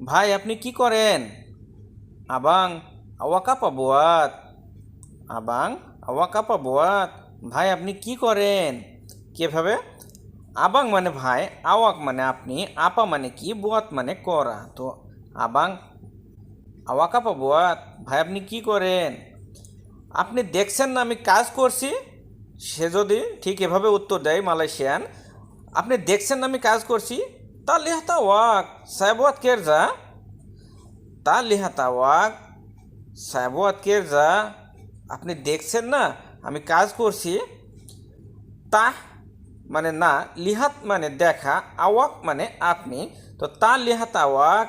ভাই আপনি কি করেন? Abang, awak apa buat? Abang, awak apa buat? ভাই আপনি কি করেন? কিভাবে? আবাং মানে ভাই, আওয়াক মানে আপনি, আপা মানে কি, বুয়াত মানে করা। তো আবাং, আওয়াক আপা বুয়াত, ভাই আপনি কি করেন? আপনি দেখছেন না আমি কাজ করছি? সে যদি ঠিক এভাবে উত্তর দেয় মালয়েশিয়ান, আপনি দেখছেন না আমি কাজ করছি? তা লিহাতা ওয়াক, সাহেবাত কেরজা, তা লিহাতা ওয়াক, সাহেবাত কেরজা, আপনি দেখছেন না আমি কাজ করছি? তা মানে না, লিহাত মানে দেখা, আওয়াক মানে আপনি। তো তা লিহাত আওয়াক,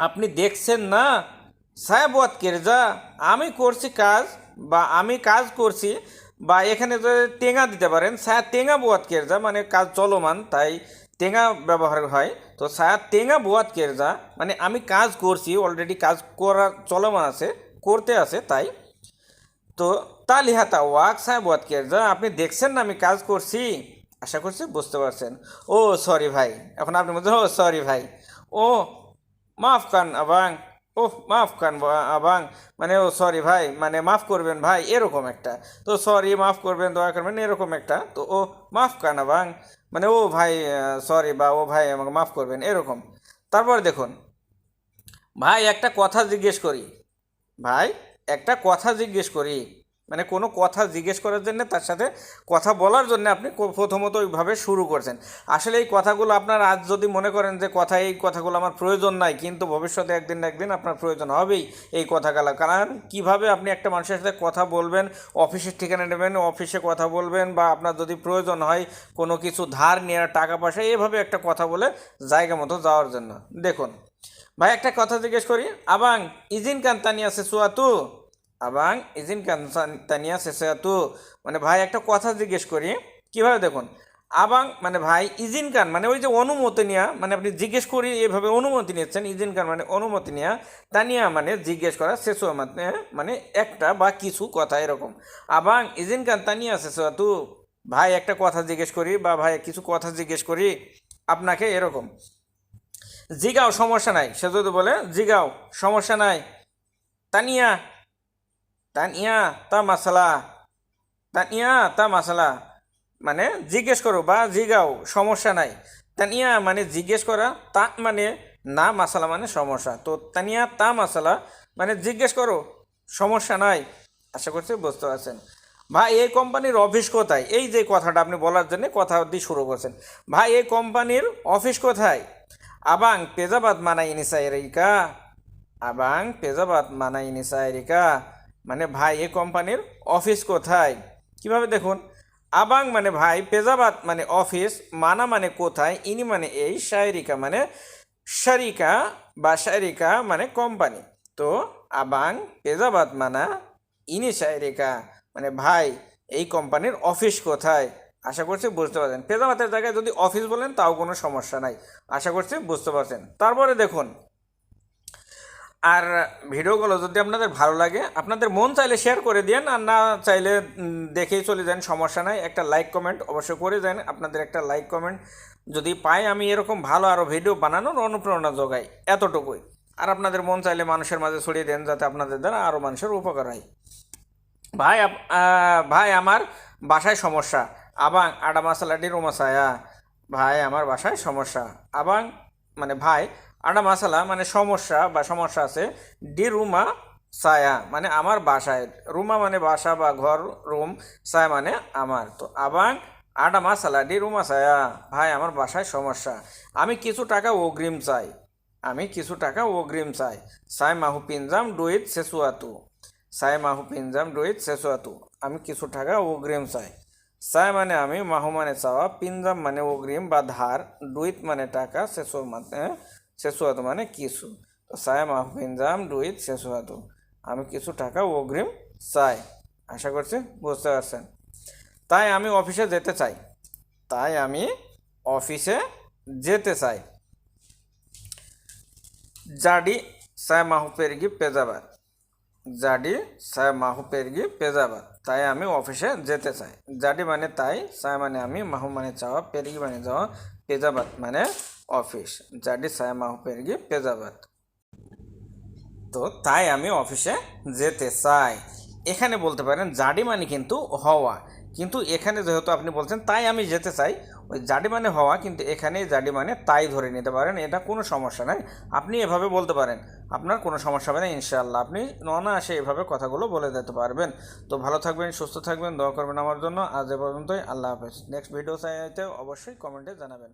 আপনি দেখছেন না? সাহেবাত কেরজা, আমি করছি কাজ, বা আমি কাজ করছি, বা এখানে তো টেঙা দিতে পারেন, সায়া টেঙা বোয়াত কেরজা মানে কাজ চলমান, তাই টেঙা ব্যবহার হয়। তো সায়া টেঙা বোয়াত কেরজা মানে আমি কাজ করছি, অলরেডি কাজ করা চলমান আছে, করতে আছে, তাই। তো তা লিহাতা ওয়াক সাহেবাত কেরজা, আপনি দেখছেন না আমি কাজ করছি? আশা করছি বুঝতে পারছেন। ও সরি ভাই, এখন আপনি বলছেন ও সরি ভাই। ও মাফ কান আবাং, ওহ মাফ কান আবাং, মানে ও সরি ভাই মানে মাফ করবেন ভাই, এরকম একটা। তো সরি মাফ করবেন, দয়া করবেন, এরকম একটা। তো ও মাফ কান আবাং মানে ও ভাই সরি, বা ও ভাই আমাকে মাফ করবেন, এরকম। তারপর দেখুন, ভাই একটা কথা জিজ্ঞেস করি, ভাই একটা কথা জিজ্ঞেস করি, মানে কোনো কথা জিজ্ঞেস করার জন্য, তার সাথে কথা বলার জন্য আপনি প্রথমত ওইভাবে শুরু করছেন। আসলে এই কথাগুলো আপনার আজ যদি মনে করেন যে এই কথাগুলো আমার প্রয়োজন নাই, কিন্তু ভবিষ্যতে একদিন না একদিন আপনার প্রয়োজন হবেই এই কথাগুলো। কারণ কিভাবে আপনি একটা মানুষের সাথে কথা বলবেন, অফিসের ঠিকানা নেবেন, অফিসে কথা বলবেন, বা আপনার যদি প্রয়োজন হয় কোনো কিছু ধার নেওয়ার, টাকা পয়সা, এভাবে একটা কথা বলে জায়গা মতো যাওয়ার জন্য। দেখুন ভাই একটা কথা জিজ্ঞেস করি, আবাং ইজিন কান্তানিয়া সেসুয়াতু, আবাং ইজিন কান্তানিয়া সেসুয়াতু, মানে ভাই একটা কথা জিজ্ঞেস করি। কিভাবে দেখুন, আবাং মানে ভাই, ইজিন কান মানে ওই যে অনুমতি নেওয়া, মানে আপনি জিজ্ঞেস করি এভাবে অনুমতি নিচ্ছেন, ইজিন কান মানে অনুমতি নেওয়া, তানিয়া মানে জিজ্ঞেস করা, সেসুয়া মানে মানে একটা বা কিছু কথা, এরকম। আবাং ইজিন কান তানিয়া সেসুয়াতু, ভাই একটা কথা জিজ্ঞেস করি, বা ভাই কিছু কথা জিজ্ঞেস করি আপনাকে, এরকম। জিগাও সমস্যা নাই, সে যদি বলে জিগাও সমস্যা নাই, তানিয়া, তানিয়া তা মাসালা, তানিয়া তা মাসালা, মানে জিজ্ঞেস করো বা জিগাও সমস্যা নাই। তানিয়া মানে জিজ্ঞেস করা, তা মানে না, মাসালা মানে সমস্যা। তো তানিয়া তা মাসালা মানে জিজ্ঞেস করো, সমস্যা নাই। আশা করছি বুঝতে পারছেন। ভাই এই কোম্পানির অফিস কোথায়? এই যে কথাটা আপনি বলার জন্য কথা দিয়ে শুরু করছেন, ভাই এই কোম্পানির অফিস কোথায়? আবাং পেজাবাদ মানা ইনিসা এরিকা, আবাং পেজাবাদ মানা ইনিসা এরিকা, মানে ভাই এই কোম্পানির অফিস কোথায়? কিভাবে দেখুন, আবাং মানে ভাই, পেজাবাদ মানে অফিস, মানা মানে কোথায়, ইনি মানে এই, শায়রিকা মানে শারিকা, বা শায়রিকা মানে কোম্পানি। তো আবাং পেজাবাদ মানা ইনি শায়রিকা, মানে ভাই এই কোম্পানির অফিস কোথায়? আশা করছি বুঝতে পারছেন। পেজামাতের জায়গায় যদি অফিস বলেন তাও কোনো সমস্যা নাই। আশা করছি বুঝতে পারছেন। তারপরে দেখুন, আর ভিডিওগুলো যদি আপনাদের ভালো লাগে, আপনাদের মন চাইলে শেয়ার করে দিন, আর না চাইলে দেখেই চলে যান, সমস্যা নাই। একটা লাইক কমেন্ট অবশ্যই করে যান, আপনাদের একটা লাইক কমেন্ট যদি পাই আমি এরকম ভালো আরও ভিডিও বানানোর অনুপ্রেরণা যোগাই, এতটুকুই। আর আপনাদের মন চাইলে মানুষের মাঝে ছড়িয়ে দেন, যাতে আপনাদের দ্বারা আরও মানুষের উপকার হয়। ভাই ভাই আমার বাসায় সমস্যা, আবাং আডা মাসালাটি রুমাসায়া, ভাই আমার বাসায় সমস্যা, আবাং মানে ভাই, আডা মাসালা মানে সমস্যা বা সমস্যা আছে, ডি রুমা সায়া মানে আমার বাসায়, রুমা মানে বাসা বা ঘর, রুম, সায়া মানে আমার। তো আবাং আডা মাসালা ডি রুমা সায়া, ভাই আমার বাসায় সমস্যা, আমি কিছু টাকা অগ্রিম চাই, আমি কিছু টাকা অগ্রিম চাই। সাই মাহু পিনজাম ডুইত সেসুয়াতু, সাই মাহু পিনজাম ডুইত সেসুয়াতু, আমি কিছু টাকা অগ্রিম চাই। সাই মানে আমি, মাহু মানে চাওয়া, পিনজাম মানে অগ্রিম বা ধার, ডুইত মানে টাকা, সেসু মানে সেসুয়াতু মানে কিছু। তো সাই মাহু পিনজাম ডুইত সেসুয়াতু, আমি কিছু টাকা অগ্রিম চাই। আশা করছি বুঝতে পারছেন। তাই আমি অফিসে যেতে চাই, তাই আমি অফিসে যেতে চাই। জাডি সাই মাহু পেরগি পেজাবার, জাডি সাই মাহু পেরগি পেজাবার, তাই আমি অফিসে যেতে চাই। জাডি মানে তাই, সাই মানে আমি, মাহু মানে চাওয়া, পেরগি মানে যাওয়া, পেজাবাত মানে office, jadi saya mau pergi pejabat। তো তাই আমি অফিসে যেতে চাই। এখানে বলতে পারেন জাডি মানে কিন্তু হওয়া, কিন্তু এখানে যেহেতু আপনি বলছেন তাই আমি যেতে চাই, ওই জাডি মানে হওয়া, কিন্তু এখানে জাডি মানে তাই ধরে নিতে পারেন, এটা কোনো সমস্যা নাই। আপনি এভাবে বলতে পারেন, আপনার কোনো সমস্যা হবে না ইনশাআল্লাহ। আপনি অনায়াসে এভাবে কথাগুলো বলে দিতে পারবেন। তো ভালো থাকবেন, সুস্থ থাকবেন, দোয়া করবেন আমার জন্য। আজ এ পর্যন্তই, আল্লাহ হাফেজ। নেক্সট ভিডিও চাইতে অবশ্যই কমেন্টে জানাবেন।